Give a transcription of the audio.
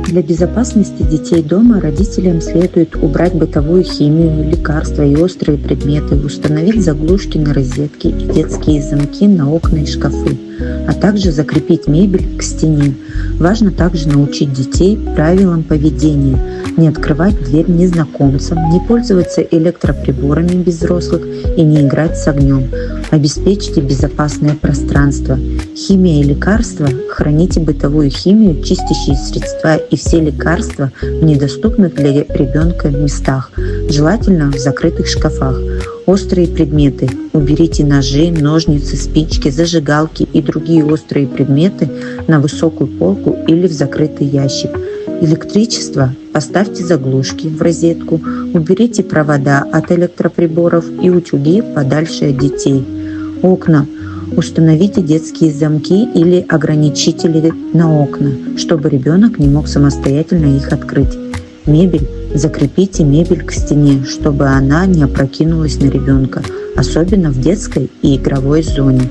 Для безопасности детей дома родителям следует убрать бытовую химию, лекарства и острые предметы, установить заглушки на розетки и детские замки на окна и шкафы, а также закрепить мебель к стене. Важно также научить детей правилам поведения: не открывать дверь незнакомцам, не пользоваться электроприборами без взрослых и не играть с огнем. Обеспечьте безопасное пространство. Химия и лекарства. Храните бытовую химию, чистящие средства и все лекарства в недоступных для ребенка местах, желательно в закрытых шкафах. Острые предметы. Уберите ножи, ножницы, спички, зажигалки и другие острые предметы на высокую полку или в закрытый ящик. Электричество. Поставьте заглушки в розетку, уберите провода от электроприборов и утюги подальше от детей. Окна. Установите детские замки или ограничители на окна, чтобы ребенок не мог самостоятельно их открыть. Мебель. Закрепите мебель к стене, чтобы она не опрокинулась на ребенка, особенно в детской и игровой зоне.